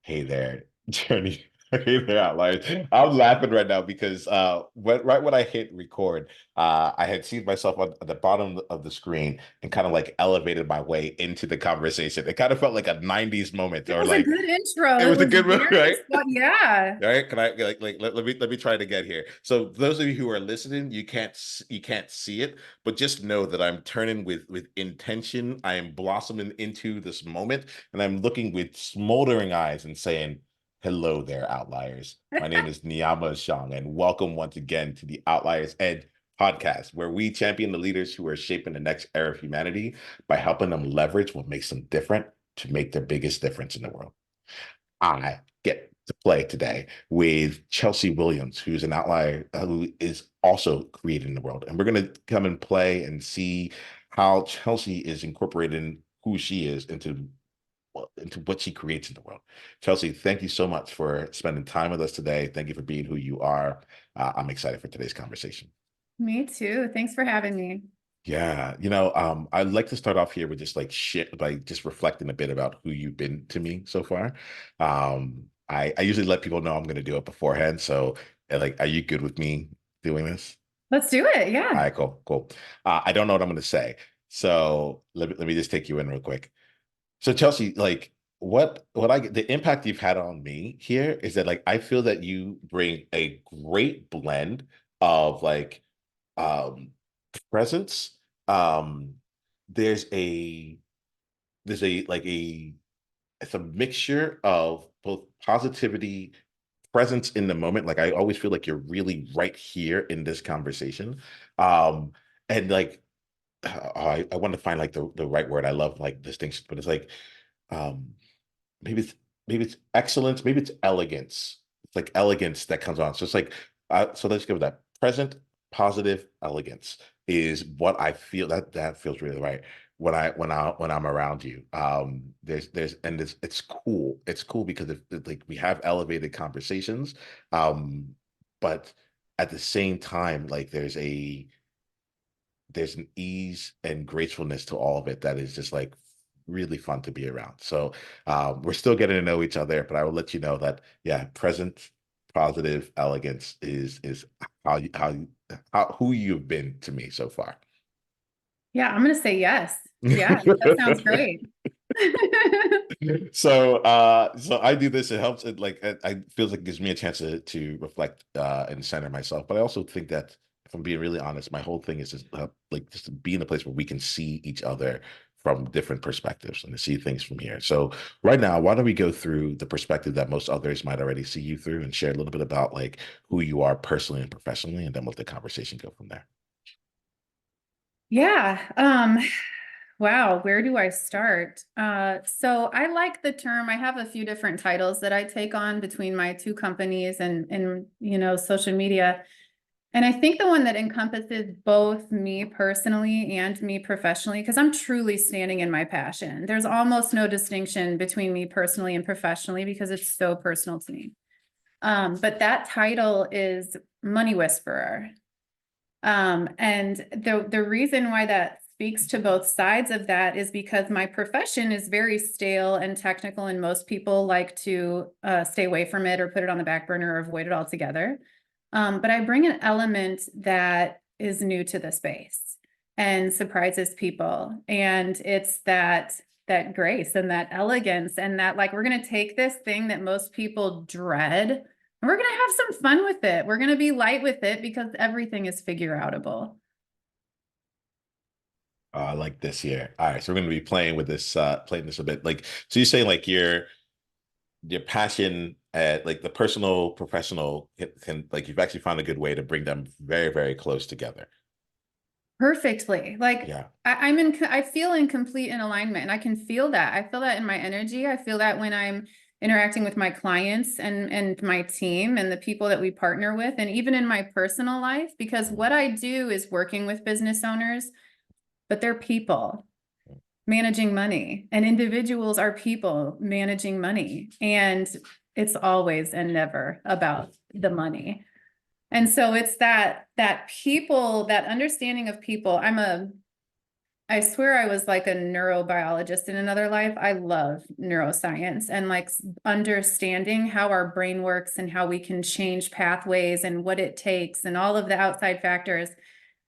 Hey there, Journey. Hey there, Outliers. I'm laughing right now because right when I hit record, I had seen myself on at the bottom of the screen and kind of like elevated my way into the conversation. It kind of felt like a 90s moment, It or was a like good intro. it It was a was good move, very, right? yeah. All right, can I let me try to get here. So those of you who are listening, you can't see it, but just know that I'm turning with intention. I am blossoming into this moment, and I'm looking with smoldering eyes and saying, "Hello there, outliers. My name is Niiamah Ashong, and welcome once again to the Outliers Ed podcast, where we champion the leaders who are shaping the next era of humanity by helping them leverage what makes them different to make their biggest difference in the world." I get to play today with Chelsea Williams, who's an outlier who is also creating the world. And we're going to come and play and see how Chelsea is incorporating who she is into what she creates in the world. Chelsea, thank you so much for spending time with us today. Thank you for being who you are. I'm excited for today's conversation. Me too. Thanks for having me. Yeah, I'd like to start off here with just like shit, like just reflecting a bit about who you've been to me so far. I usually let people know I'm going to do it beforehand. So, like, are you good with me doing this? Let's do it. All Yeah. right, cool, cool. I don't know what I'm going to say, so let me just take you in real quick. So, Chelsea, like, what I the impact you've had on me here is that like I feel that you bring a great blend of like um presence. Um, there's a like a it's a mixture of both positivity, presence in the moment. Like I always feel like you're really right here in this conversation. Um, and like I want to find like the right word. I love like distinction, but it's like um maybe it's maybe it's excellence, maybe it's elegance. It's like elegance that comes on. So it's like so let's go with that. Present, positive, elegance is what I feel that feels really right when I'm around you. There's and it's cool. It's cool because like we have elevated conversations, but at the same time, like there's an ease and gracefulness to all of it that is just like really fun to be around. So we're still getting to know each other, but I will let you know that yeah, present, positive, elegance is how who you've been to me so far. Yeah. I'm going to say yes. Yeah. That sounds great. So I do this. It helps. It like I feels like it gives me a chance to reflect and center myself. But I also think that if I'm being really honest, my whole thing is just like just to be in a place where we can see each other from different perspectives and to see things from here. So right now, why don't we go through the perspective that most others might already see you through and share a little bit about like who you are personally and professionally, and then let the conversation go from there. Yeah. Wow. Where do I start? So I like the term. I have a few different titles that I take on between my two companies and social media. And I think the one that encompasses both me personally and me professionally, because I'm truly standing in my passion. There's almost no distinction between me personally and professionally because it's so personal to me. But that title is Money Whisperer. And the reason why that speaks to both sides of that is because my profession is very stale and technical, and most people like to stay away from it or put it on the back burner or avoid it altogether. But I bring an element that is new to the space and surprises people. And it's that grace and that elegance and that like we're going to take this thing that most people dread and we're going to have some fun with it. We're going to be light with it because everything is figure outable. I like this here. All right, so we're going to be playing with this, playing this a bit. Like, so you're saying like your passion at like the personal professional can like you've actually found a good way to bring them very close together. Perfectly. Like Yeah. I feel in complete in alignment and I can feel that. I feel that in my energy. I feel that when I'm interacting with my clients and my team and the people that we partner with and even in my personal life because what I do is working with business owners, but they're people managing money and individuals are people managing money and it's always and never about the money. And so it's that people, that understanding of people. I swear I was like a neurobiologist in another life. I love neuroscience and like understanding how our brain works and how we can change pathways and what it takes and all of the outside factors.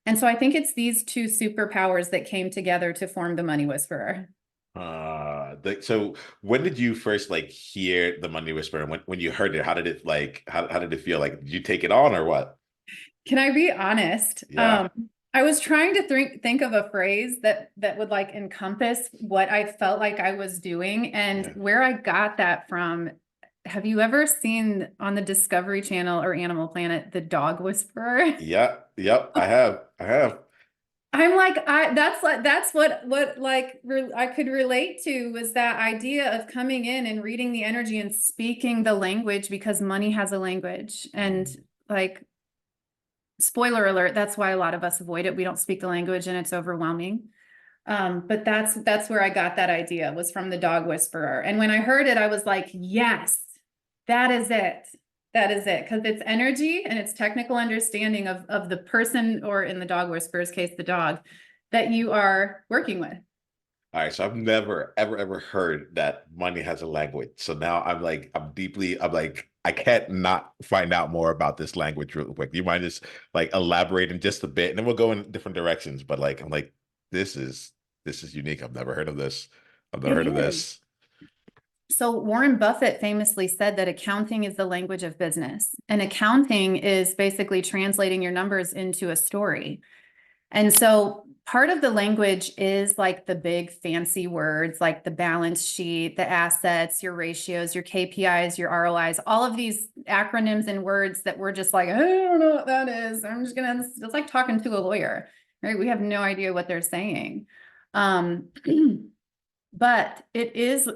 And so I think it's these two superpowers that came together to form the Money Whisperer. So when did you first like hear the Money Whisperer? And when you heard it, how did it like how did it feel? Like did you take it on or what? Can I be honest? Yeah. I was trying to think of a phrase that would like encompass what I felt like I was doing and Yeah. where I got that from. Have you ever seen on the Discovery Channel or Animal Planet the dog whisperer? Yeah. Yep. I have. I have. I'm like, that's what like I could relate to was that idea of coming in and reading the energy and speaking the language because money has a language. And like, spoiler alert, that's why a lot of us avoid it. We don't speak the language and it's overwhelming. But that's where I got that idea was from the dog whisperer. And when I heard it, I was like, yes, that is it. That is it. Because it's energy and it's technical understanding of the person, or in the dog whisperer's case, the dog that you are working with. All right, so I've never ever heard that money has a language. So now I'm like I can't not find out more about this language real quick. Do you mind just like elaborating just a bit, and then we'll go in different directions. But like I'm like this is this is unique. I've never heard of this. I've never It heard of is. this. So Warren Buffett famously said that accounting is the language of business, and accounting is basically translating your numbers into a story. And so part of the language is like the big fancy words, like the balance sheet, the assets, your ratios, your KPIs, your ROIs, all of these acronyms and words that we're just like, I don't know what that is. I'm just gonna, it's like talking to a lawyer, right? We have no idea what they're saying. Um, but it is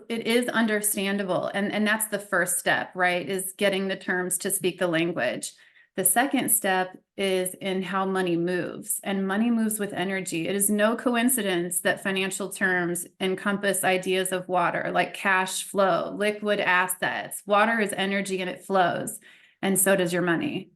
understandable. And that's the first step, right? Is getting the terms to speak the language. The second step is in how money moves, and money moves with energy. It is no coincidence that financial terms encompass ideas of water, like cash flow, liquid assets. Water is energy and it flows, and so does your money.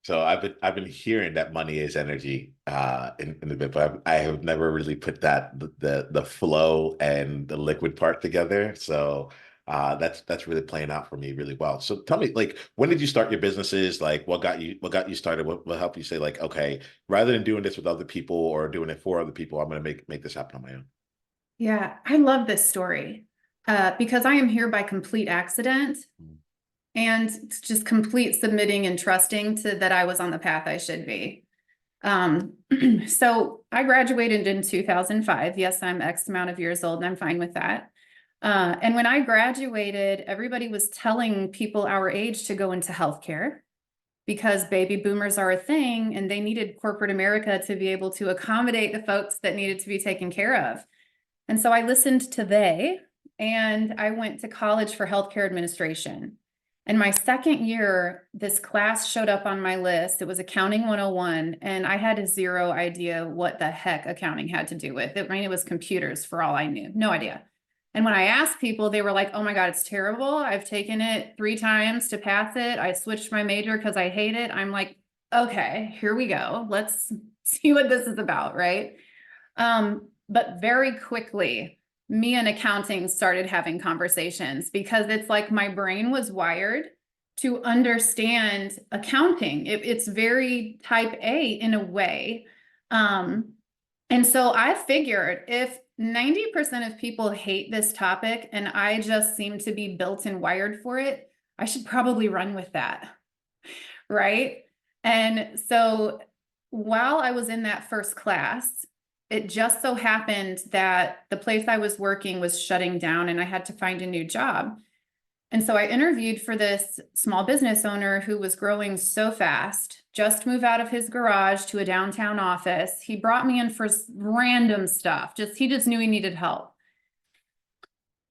So I've been hearing that money is energy in a bit, but I have never really put that the flow and the liquid part together. So that's really playing out for me really well. So tell me, like, when did you start your businesses? Like, what got you started? What helped you say, like, okay, rather than doing this with other people or doing it for other people, I'm gonna make this happen on my own. Yeah, I love this story because I am here by complete accident and just complete submitting and trusting to that I was on the path I should be. Um, so I graduated in 2005. Yes, I'm X amount of years old and I'm fine with that. And when I graduated, everybody was telling people our age to go into healthcare because baby boomers are a thing and they needed corporate America to be able to accommodate the folks that needed to be taken care of. And so I listened to they, and I went to college for healthcare administration. And my second year, this class showed up on my list. It was Accounting 101, and I had zero idea what the heck accounting had to do with it. I mean, it was computers for all I knew, no idea. And when I asked people, they were like, oh my God, it's terrible. I've taken it 3 times to pass it. I switched my major because I hate it. I'm like, okay, here we go. Let's see what this is about, right? But very quickly, me and accounting started having conversations because it's like my brain was wired to understand accounting. It's very type A in a way. Um, and so I figured if 90% of people hate this topic and I just seem to be built and wired for it, I should probably run with that. Right. And so while I was in that first class, it just so happened that the place I was working was shutting down and I had to find a new job. And so I interviewed for this small business owner who was growing so fast, just moved out of his garage to a downtown office. He brought me in for random stuff. He just knew he needed help.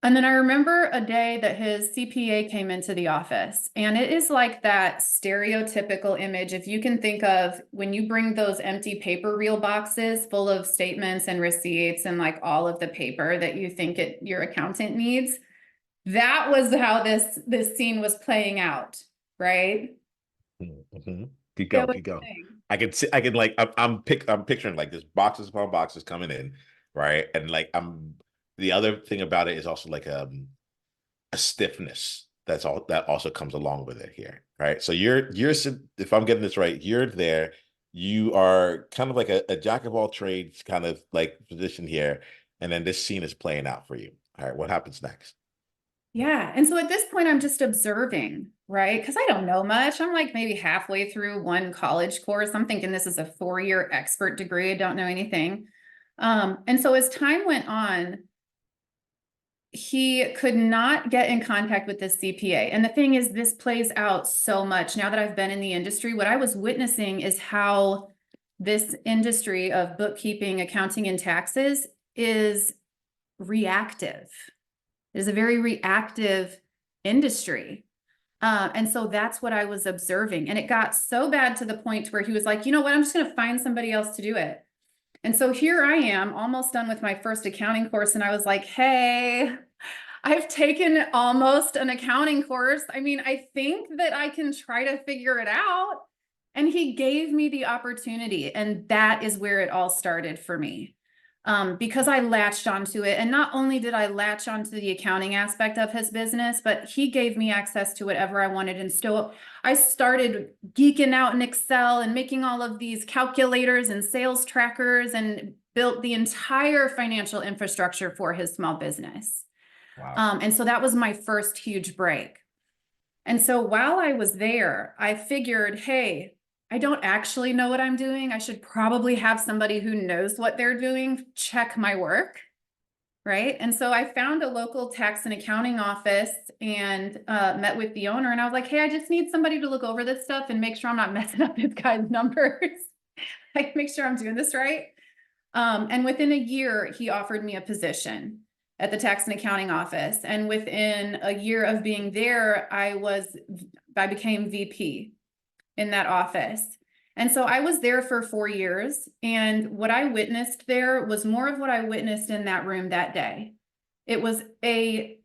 And then I remember a day that his CPA came into the office, and it is like that stereotypical image. If you can think of when you bring those empty paper reel boxes full of statements and receipts and like all of the paper that you think your accountant needs, that was how this scene was playing out, right? Mhm. Keep It going, was keep going. the thing. I can see, I can like, I'm picturing like this boxes upon boxes coming in, right? And like, the other thing about it is also like a stiffness that's all that also comes along with it here, right? So you're if I'm getting this right, you're there, you are kind of like a jack of all trades kind of like position here, and then this scene is playing out for you. All right, what happens next? Yeah. And so at this point, I'm just observing, right? Because I don't know much. I'm like maybe halfway through one college course. I'm thinking this is a 4-year expert degree. I don't know anything. And so as time went on, he could not get in contact with this CPA. And the thing is, this plays out so much now that I've been in the industry. What I was witnessing is how this industry of bookkeeping, accounting, and taxes is reactive. It is a very reactive industry. And so that's what I was observing. And it got so bad to the point where he was like, you know what, I'm just going to find somebody else to do it. And so here I am, almost done with my first accounting course. And I was like, hey, I've taken almost an accounting course. I mean, I think that I can try to figure it out. And he gave me the opportunity. And that is where it all started for me. Because I latched onto it. And not only did I latch onto the accounting aspect of his business, but he gave me access to whatever I wanted. And still, I started geeking out in Excel and making all of these calculators and sales trackers and built the entire financial infrastructure for his small business. Wow. And so that was my first huge break. And so while I was there, I figured, hey, I don't actually know what I'm doing. I should probably have somebody who knows what they're doing check my work. Right. And so I found a local tax and accounting office and met with the owner. And I was like, hey, I just need somebody to look over this stuff and make sure I'm not messing up this guy's numbers. Like, make sure I'm doing this right. And within a year, he offered me a position at the tax and accounting office. And within a year of being there, I became VP in that office. And so I was there for 4 years. And what I witnessed there was more of what I witnessed in that room that day. It was a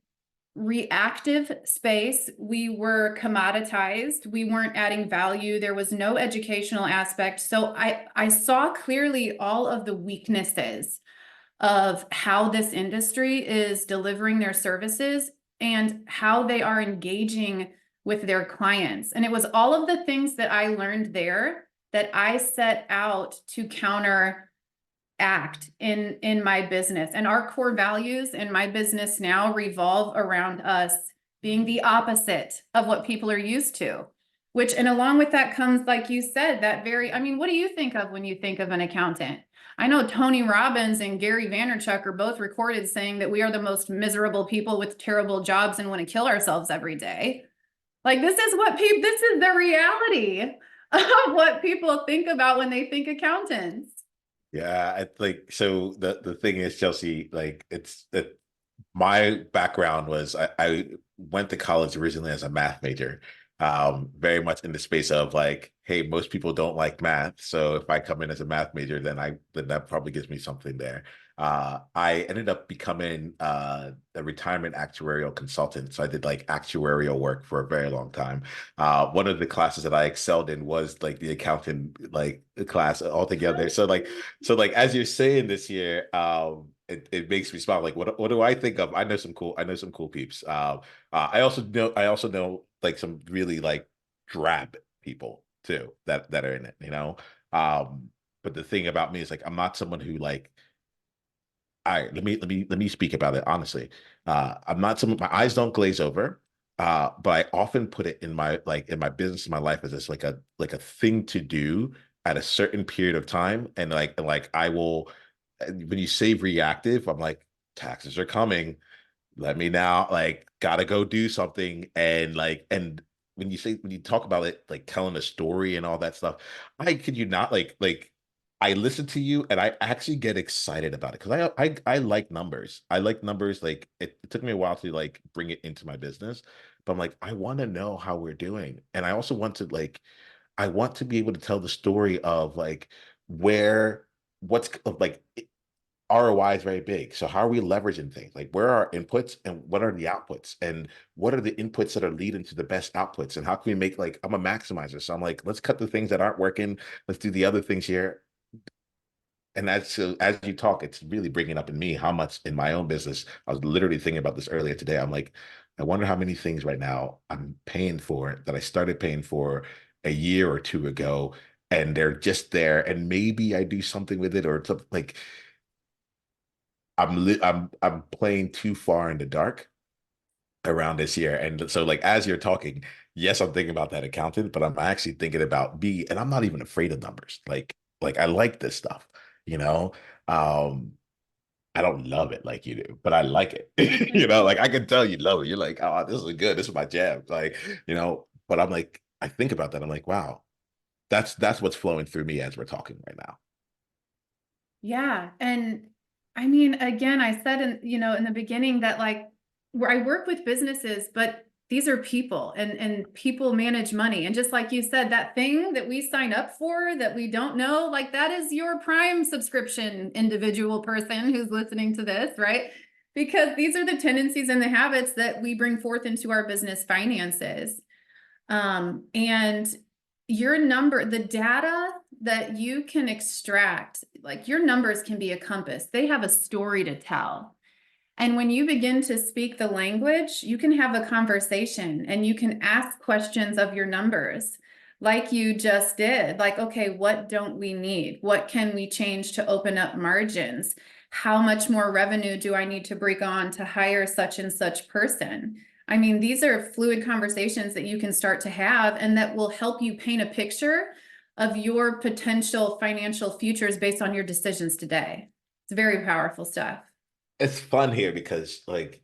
reactive space. We were commoditized. We weren't adding value. There was no educational aspect. So I saw clearly all of the weaknesses of how this industry is delivering their services and how they are engaging with their clients. And it was all of the things that I learned there that I set out to counteract in my business. And our core values in my business now revolve around us being the opposite of what people are used to. Which, and along with that comes, like you said, that very, I mean, what do you think of when you think of an accountant? I know Tony Robbins and Gary Vaynerchuk are both recorded saying that we are the most miserable people with terrible jobs and want to kill ourselves every day. Like, this is what people, this is the reality of what people think about when they think accountants. Yeah, I like, so the thing is, Chelsea, like it's that my background was I went to college originally as a math major, very much in the space of like, hey, most people don't like math, so if I come in as a math major, then that probably gives me something there. I ended up becoming a retirement actuarial consultant, so I did like actuarial work for a very long time. One of the classes that I excelled in was like the accounting like class altogether. So like as you're saying this here, it makes me smile. Like what do I think of? I know some cool peeps. I also know like some really like drab people too that are in it, you know. But the thing about me is like I'm not someone who like, all right, let me speak about it honestly. I'm not someone, my eyes don't glaze over. But I often put it in my like in my business, in my life, as just like a thing to do at a certain period of time. And like I will, when you say reactive, I'm like, taxes are coming. Let me now, like, gotta go do something. And when you talk about it, like telling a story and all that stuff, I kid you not, like I listen to you and I actually get excited about it because I like numbers. I like numbers. Like it took me a while to like bring it into my business, but I'm like, I want to know how we're doing. And I also want to like, I want to be able to tell the story of like where what's like ROI is very big. So how are we leveraging things? Like where are our inputs and what are the outputs? And what are the inputs that are leading to the best outputs? And how can we make like I'm a maximizer. So I'm like, let's cut the things that aren't working. Let's do the other things here. And that's so as you talk, it's really bringing up in me how much in my own business. I was literally thinking about this earlier today. I'm like, I wonder how many things right now I'm paying for that I started paying for a year or two ago, and they're just there. And maybe I do something with it, or something like I'm playing too far in the dark around this year. And so like as you're talking, yes, I'm thinking about that accountant, but I'm actually thinking about me, and I'm not even afraid of numbers. Like I like this stuff, you know. Um, I don't love it like you do, but I like it. Like I can tell you love it. You're like, oh, this is good. This is my jam. Like, but I'm like, I think about that. I'm like, wow, that's what's flowing through me as we're talking right now. Yeah. And I mean, again, I said in the beginning that like where I work with businesses, but these are people and people manage money. And just like you said, that thing that we sign up for that we don't know, like that is your Prime subscription individual person who's listening to this, right? Because these are the tendencies and the habits that we bring forth into our business finances. And your number, the data that you can extract, like your numbers can be a compass. They have a story to tell. And when you begin to speak the language, you can have a conversation and you can ask questions of your numbers, like you just did. Like, okay, what don't we need? What can we change to open up margins? How much more revenue do I need to bring on to hire such and such person? I mean, these are fluid conversations that you can start to have and that will help you paint a picture of your potential financial futures based on your decisions today. It's very powerful stuff. It's fun here because like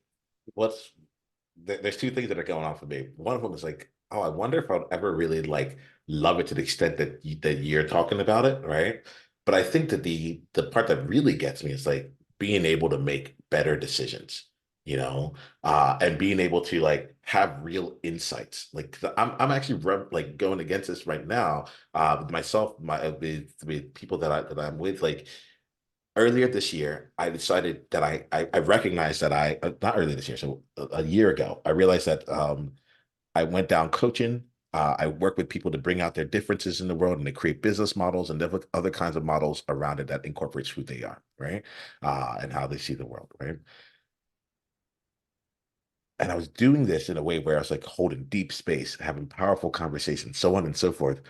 what's there's two things that are going on for me. One of them is like, oh, I wonder if I'll ever really like love it to the extent that you're talking about it, right? But I think that the part that really gets me is like being able to make better decisions, and being able to like have real insights. Like I'm actually like going against this right now, with myself, with people that I'm with, like earlier this year, I decided that I recognized that not earlier this year, so a year ago, I realized that I went down coaching. I work with people to bring out their differences in the world and to create business models and other kinds of models around it that incorporates who they are, right? And how they see the world, right? And I was doing this in a way where I was like holding deep space, having powerful conversations, so on and so forth.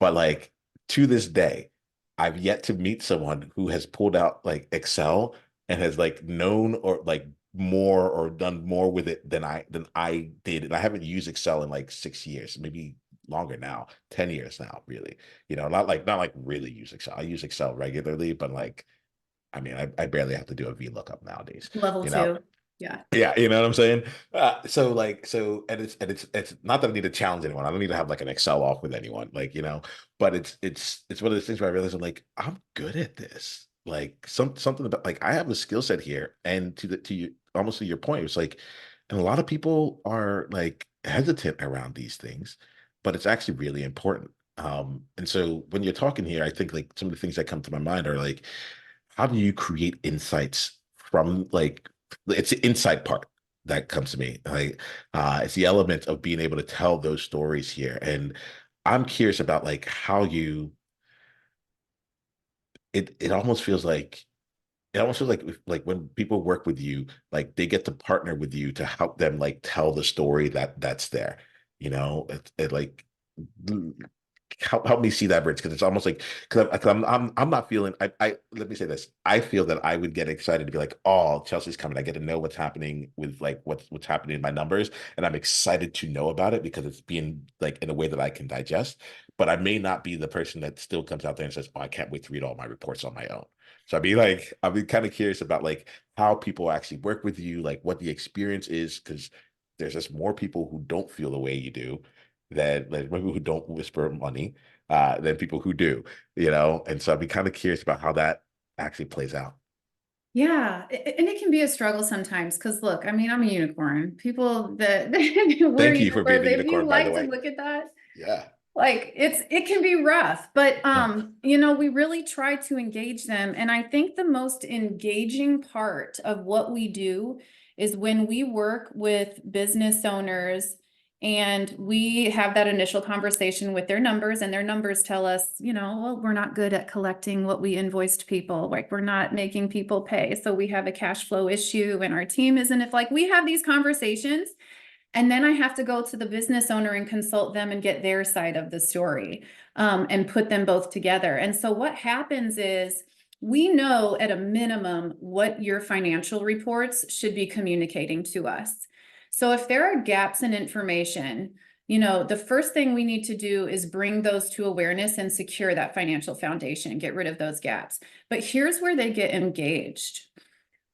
But like to this day, I've yet to meet someone who has pulled out like Excel and has like known or like more or done more with it than I did. And I haven't used Excel in like 6 years, maybe longer now, 10 years now, really. Not like really use Excel. I use Excel regularly, but like I mean, I barely have to do a VLOOKUP nowadays, Level you know. two. Yeah. Yeah, you know what I'm saying? And it's not that I need to challenge anyone. I don't need to have like an Excel off with anyone, but it's one of those things where I realize I'm like, I'm good at this. Like something about like I have a skill set here. And to you almost to your point, it's like, and a lot of people are like hesitant around these things, but it's actually really important. And so when you're talking here, I think like some of the things that come to my mind are like, how do you create insights from like it's the insight part that comes to me. Like it's the element of being able to tell those stories here. And I'm curious about like how you it almost feels like like when people work with you, like they get to partner with you to help them like tell the story that's there. It like help me see that bridge because it's almost like because I'm not feeling I let me say this. I feel that I would get excited to be like, oh, Chelsea's coming. I get to know what's happening with like what's happening in my numbers, and I'm excited to know about it because it's being like in a way that I can digest. But I may not be the person that still comes out there and says, oh, I can't wait to read all my reports on my own. So I'd be kind of curious about like how people actually work with you, like what the experience is, because there's just more people who don't feel the way you do than like people who don't whisper money than people who do, And so I'd be kind of curious about how that actually plays out. Yeah. And it can be a struggle sometimes because look, I mean, I'm a unicorn. People that we're Thank you for being unicorns, the if you unicorn, by the like to way. look at that, Yeah. Like it can be rough, but Yeah. we really try to engage them. And I think the most engaging part of what we do is when we work with business owners and we have that initial conversation with their numbers, and their numbers tell us, well, we're not good at collecting what we invoiced people. Like we're not making people pay. So we have a cash flow issue and our team isn't. If like we have these conversations, and then I have to go to the business owner and consult them and get their side of the story, and put them both together. And so what happens is we know at a minimum what your financial reports should be communicating to us. So if there are gaps in information, the first thing we need to do is bring those to awareness and secure that financial foundation, get rid of those gaps. But here's where they get engaged.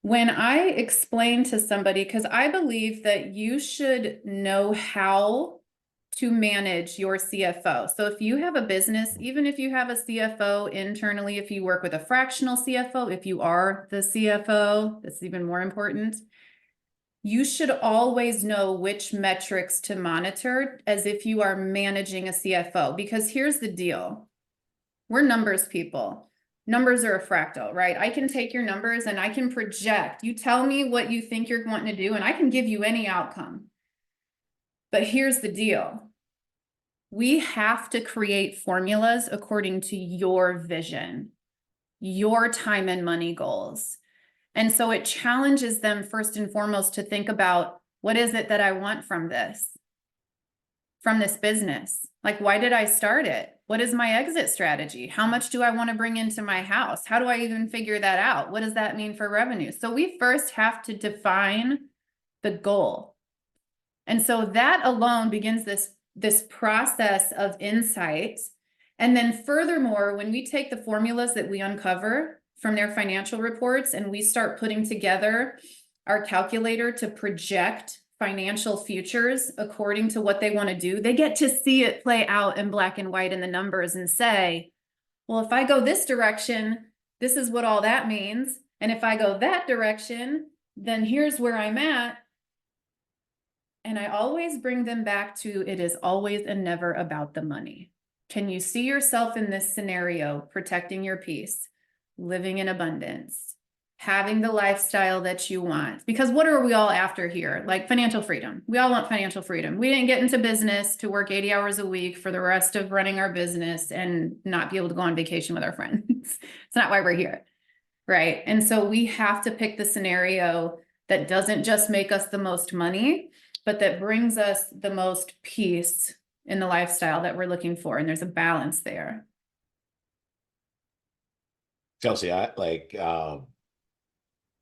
When I explain to somebody, because I believe that you should know how to manage your CFO. So if you have a business, even if you have a CFO internally, if you work with a fractional CFO, if you are the CFO, that's even more important. You should always know which metrics to monitor as if you are managing a CFO, because here's the deal. We're numbers people. Numbers are a fractal, right? I can take your numbers and I can project. You tell me what you think you're going to do, and I can give you any outcome. But here's the deal. We have to create formulas according to your vision, your time and money goals. And so it challenges them first and foremost to think about, what is it that I want from this business? Like, why did I start it? What is my exit strategy? How much do I want to bring into my house? How do I even figure that out? What does that mean for revenue? So we first have to define the goal. And so that alone begins this process of insight. And then furthermore, when we take the formulas that we uncover from their financial reports and we start putting together our calculator to project financial futures according to what they want to do, they get to see it play out in black and white in the numbers and say, well, if I go this direction, this is what all that means. And if I go that direction, then here's where I'm at. And I always bring them back to, it is always and never about the money. Can you see yourself in this scenario, protecting your peace, living in abundance, having the lifestyle that you want? Because what are we all after here? Like financial freedom. We all want financial freedom. We didn't get into business to work 80 hours a week for the rest of running our business and not be able to go on vacation with our friends. It's not why we're here, right? And so we have to pick the scenario that doesn't just make us the most money, but that brings us the most peace in the lifestyle that we're looking for. And there's a balance there. Chelsea, I like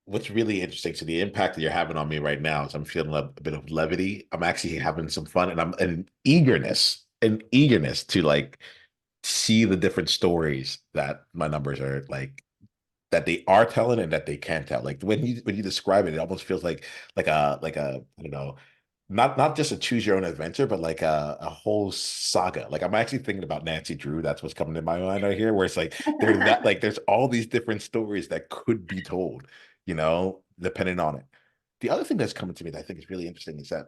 what's really interesting. So the impact that you're having on me right now is I'm feeling a bit of levity. I'm actually having some fun, and I'm an eagerness to like see the different stories that my numbers are like that they are telling and that they can tell. Like when you describe it, it almost feels like a I don't know, not just a choose your own adventure, but like a whole saga. Like I'm actually thinking about Nancy Drew. That's what's coming to my mind right here, where it's like there's all these different stories that could be told, depending on it. The other thing that's coming to me that I think is really interesting is that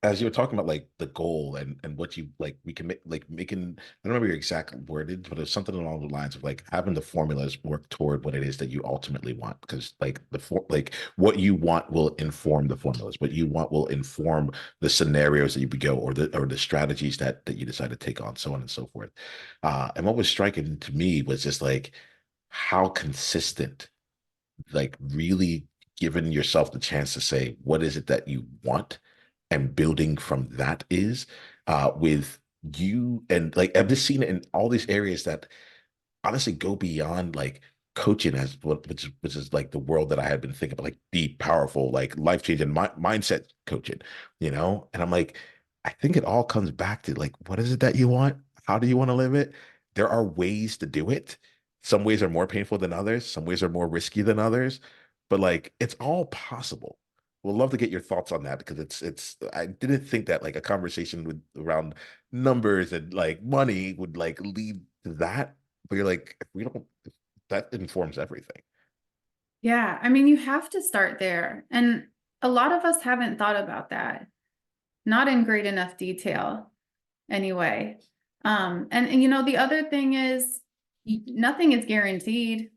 as you were talking about like the goal and what you like we can make like making I don't remember your exact wordage, but it's something along the lines of like having the formulas work toward what it is that you ultimately want, because like like what you want will inform the formulas, what you want will inform the scenarios that you would go, or the strategies that you decide to take on, so on and so forth. And what was striking to me was just like how consistent, like really giving yourself the chance to say what is it that you want and building from that is with you. And like I've just seen it in all these areas that honestly go beyond like coaching, as which is like the world that I had been thinking about, like deep, powerful, like life-changing mindset coaching, and I'm like, I think it all comes back to like, what is it that you want? How do you want to live it? There are ways to do it. Some ways are more painful than others, some ways are more risky than others, but like it's all possible. We'll love to get your thoughts on that, because it's I didn't think that like a conversation with around numbers and like money would like lead to that, but you're like, if we don't, that informs everything. Yeah, I mean, you have to start there. And a lot of us haven't thought about that, not in great enough detail anyway. And you know, the other thing is nothing is guaranteed.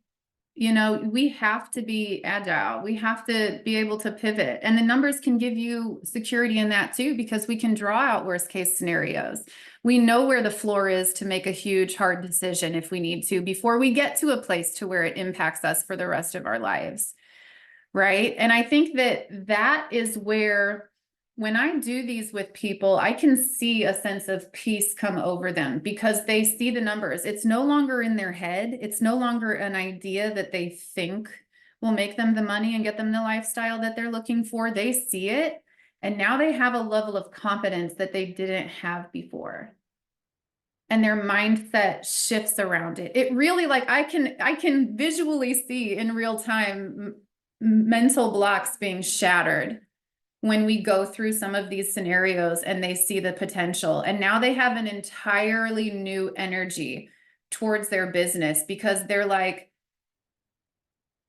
You know, we have to be agile. We have to be able to pivot. And the numbers can give you security in that too, because we can draw out worst case scenarios. We know where the floor is to make a huge, hard decision if we need to, before we get to a place to where it impacts us for the rest of our lives. Right. And I think that that is where, when I do these with people, I can see a sense of peace come over them because they see the numbers. It's no longer in their head. It's no longer an idea that they think will make them the money and get them the lifestyle that they're looking for. They see it. And now they have a level of confidence that they didn't have before. And their mindset shifts around it. It really, like, I can visually see in real time mental blocks being shattered when we go through some of these scenarios and they see the potential. And now they have an entirely new energy towards their business because they're like,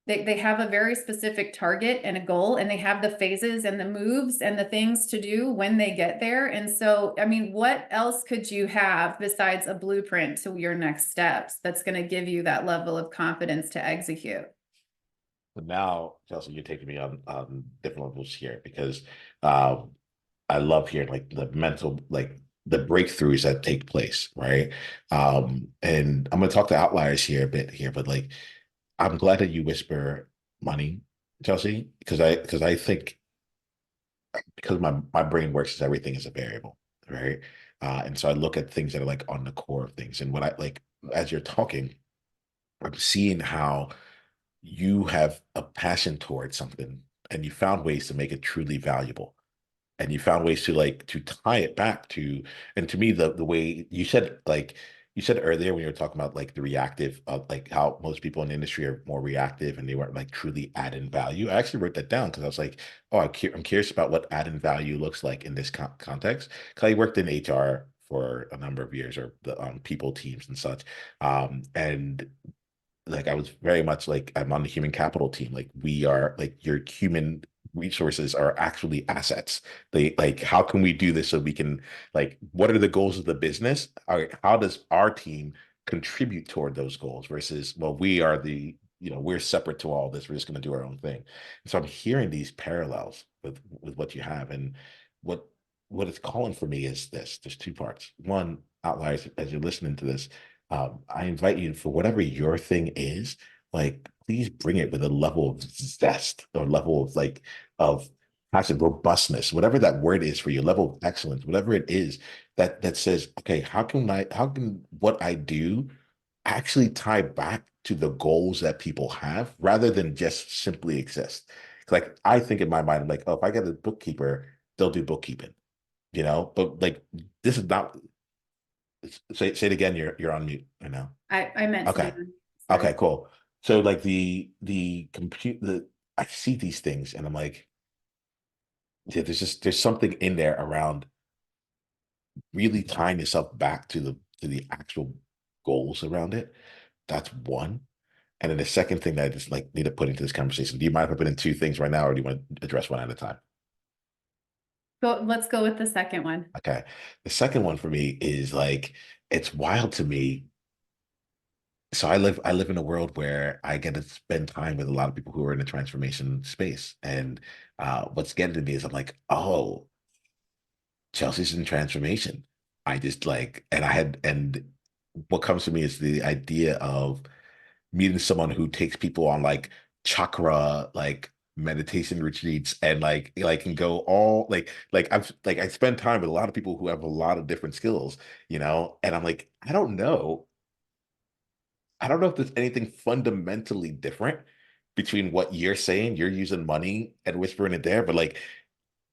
they have a very specific target and a goal, and they have the phases and the moves and the things to do when they get there. And so, I mean, what else could you have besides a blueprint to your next steps that's going to give you that level of confidence to execute? But now, Chelsea, you're taking me on different levels here because um, I love hearing like the mental, like the breakthroughs that take place, right? And I'm going to talk to outliers here a bit here, but like I'm glad that you whisper money, Chelsea, because I think because my brain works as everything is a variable, right? And so I look at things that are like on the core of things, and when I like as you're talking, I'm seeing how you have a passion towards something and you found ways to make it truly valuable and you found ways to like to tie it back to and to me the way you said like you said earlier when you were talking about like the reactive like how most people in the industry are more reactive and they weren't like truly adding value. I actually wrote that down because I was like, oh, I'm curious about what adding value looks like in this context because I worked in HR for a number of years or the people teams and such and like I was very much like I'm on the human capital team. Like we are like your human resources are actually assets. They like how can we do this so we can like what are the goals of the business? How does our team contribute toward those goals versus well we are the we're separate to all this. We're just going to do our own thing. And so I'm hearing these parallels with what you have and what what it's calling for me is this. There's two parts. One, outliers as you're listening to this I invite you for whatever your thing is, like please bring it with a level of zest or level of like of passion, robustness, whatever that word is for you, level of excellence, whatever it is that says, okay, how can what I do actually tie back to the goals that people have rather than just simply exist. Like I think in my mind, I'm like, oh, if I get a bookkeeper, they'll do bookkeeping, but like this is not say it again. You're on mute. I know. I meant to do Okay. that. Sorry. Okay. Cool. So like the compute the I see these things and I'm like, yeah, there's something in there around really tying yourself back to the actual goals around it. That's one. And then the second thing that I just like need to put into this conversation. Do you mind if I put in two things right now, or do you want to address one at a time? Let's go with the second one. Okay. The second one for me is like it's wild to me so I live in a world where I get to spend time with a lot of people who are in the transformation space. And what's getting to me is I'm like, oh, Chelsea's in transformation. I just like, and what comes to me is the idea of meeting someone who takes people on like chakra, like meditation retreats and like can go all I spend time with a lot of people who have a lot of different skills, and I'm like, I don't know if there's anything fundamentally different between what you're saying. You're using money and whispering it there, but like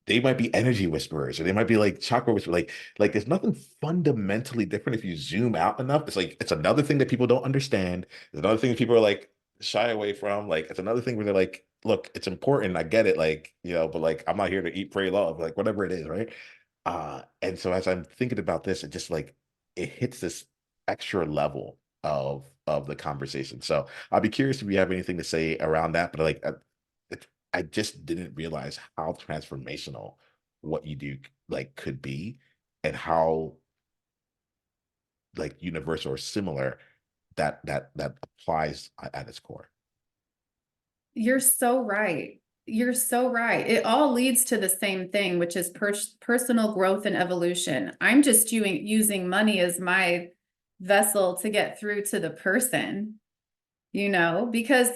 they might be energy whisperers or they might be like chakra whisperers. Like there's nothing fundamentally different if you zoom out enough. It's like it's another thing that people don't understand. There's another thing that people are like shy away from. Like it's another thing where they're like, look, it's important. I get it. Like, but like I'm not here to eat, pray, love, like whatever it is, right? And so as I'm thinking about this, it just like it hits this extra level of the conversation. So I'll be curious if you have anything to say around that, but like I just didn't realize how transformational what you do like could be and how like universal or similar that applies at its core? You're so right. You're so right. It all leads to the same thing, which is personal growth and evolution. I'm just using money as my vessel to get through to the person, because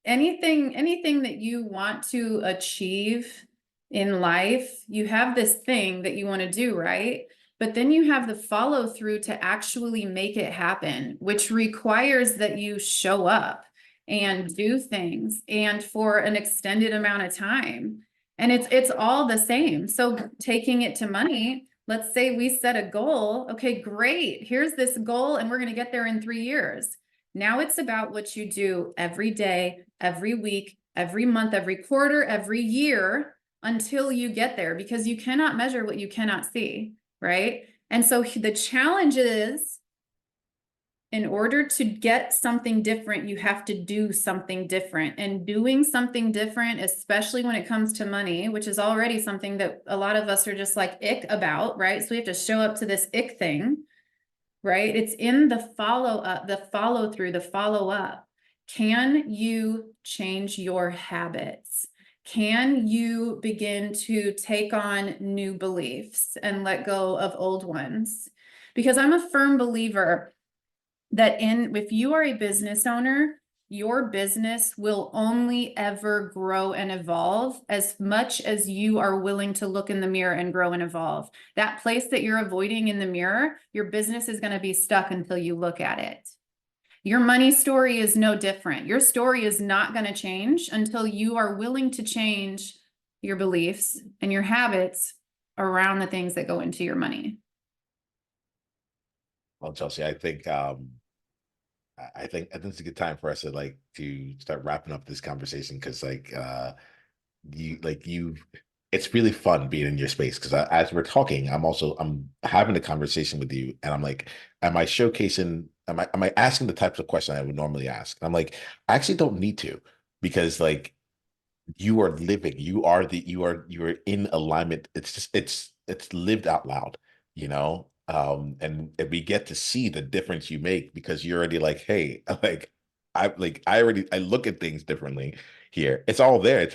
anything that you want to achieve in life, you have this thing that you want to do, right? But then you have the follow through to actually make it happen, which requires that you show up and do things and for an extended amount of time. And it's all the same. So taking it to money, let's say we set a goal. Okay, great. Here's this goal, and we're going to get there in 3 years. Now it's about what you do every day, every week, every month, every quarter, every year until you get there, because you cannot measure what you cannot see, right? And so the challenge is, in order to get something different, you have to do something different. And doing something different, especially when it comes to money, which is already something that a lot of us are just like ick about, right? So we have to show up to this ick thing, right? It's in the follow up, the follow through, the follow up. Can you change your habits? Can you begin to take on new beliefs and let go of old ones? Because I'm a firm believer that if you are a business owner, your business will only ever grow and evolve as much as you are willing to look in the mirror and grow and evolve. That place that you're avoiding in the mirror, your business is going to be stuck until you look at it. Your money story is no different. Your story is not going to change until you are willing to change your beliefs and your habits around the things that go into your money. Well, Chelsea, I think it's a good time for us to start wrapping up this conversation, because you it's really fun being in your space, because as we're talking, I'm having a conversation with you, and I'm like, am I asking the types of questions I would normally ask? And I'm like, I actually don't need to, because you are living, you are in alignment. It's just it's lived out loud, and we get to see the difference you make, because you're already like, hey, I look at things differently here. It's all there. It's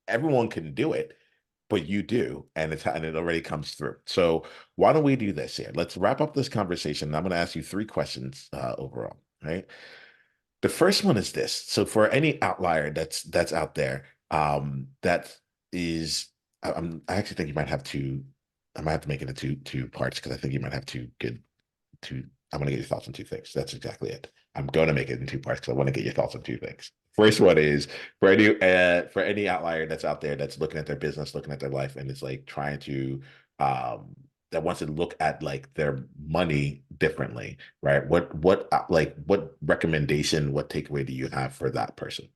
everyone can do it, but you do, and it already comes through. So why don't we do this here? Let's wrap up this conversation. I'm going to ask you 3 questions overall, right? The first one is this. So for any outlier that's out there, that is, I actually think you might have to, I might have to make it into two parts, because I think you might have to get two. I want to get your thoughts on 2 things. That's exactly it. I'm going to make it in 2 parts, because I want to get your thoughts on 2 things. First one is for any outlier that's out there that's looking at their business, looking at their life, and is like trying to that wants to look at like their money differently, right? What recommendation, what takeaway do you have for that person?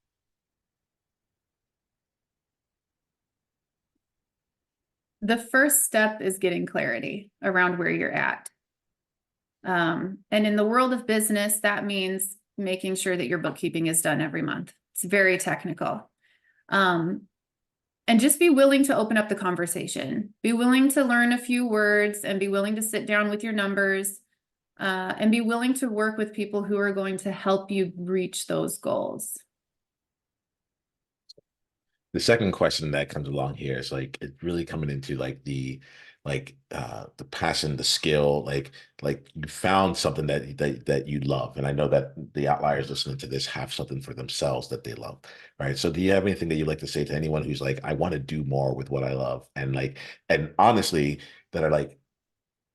The first step is getting clarity around where you're at. And in the world of business, that means making sure that your bookkeeping is done every month. It's very technical. And just be willing to open up the conversation. Be willing to learn a few words, and be willing to sit down with your numbers, and be willing to work with people who are going to help you reach those goals. The second question that comes along here is like it's really coming into the passion, the skill, like you found something that you love. And I know that the outliers listening to this have something for themselves that they love, right? So do you have anything that you'd like to say to anyone who's like, I want to do more with what I love, and honestly, that are like,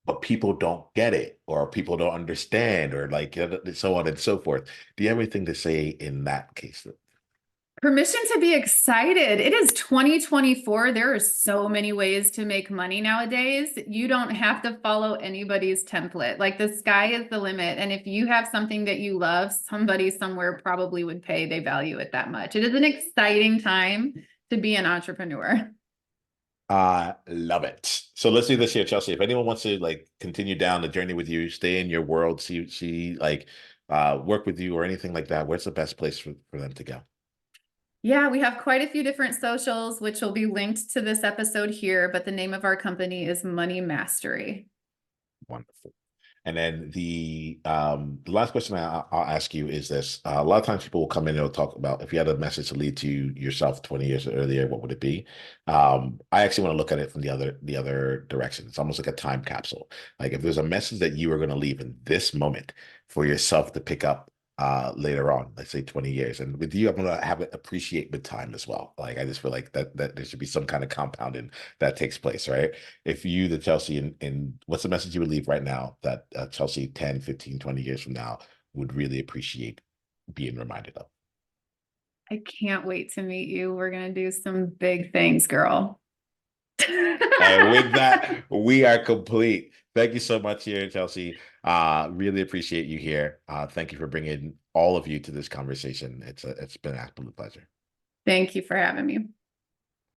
but people don't get it, or people don't understand, or so on and so forth. Do you have anything to say in that case? Permission to be excited. It is 2024. There are so many ways to make money nowadays. You don't have to follow anybody's template. Like, the sky is the limit. And if you have something that you love, somebody somewhere probably would pay. They value it that much. It is an exciting time to be an entrepreneur. I love it. So let's do this here, Chelsea. If anyone wants to like continue down the journey with you, stay in your world, see work with you or anything like that, where's the best place for them to go? Yeah, we have quite a few different socials, which will be linked to this episode here, but the name of our company is Money Mastery. Wonderful. And then the last question I'll ask you is this. A lot of times people will come in and they'll talk about if you had a message to lead to yourself 20 years earlier, what would it be? I actually want to look at it from the other direction. It's almost like a time capsule. Like if there's a message that you are going to leave in this moment for yourself to pick up later on, let's say 20 years. And with you, I'm gonna have it appreciate with time as well. Like I just feel like that there should be some kind of compounding that takes place, right? If you, the Chelsea, in what's the message you would leave right now that Chelsea 10, 15, 20 years from now would really appreciate being reminded of? I can't wait to meet you. We're gonna do some big things, girl. And with that, we are complete. Thank you so much here, Chelsea. Really appreciate you here. Thank you for bringing all of you to this conversation. It's been an absolute pleasure. Thank you for having me.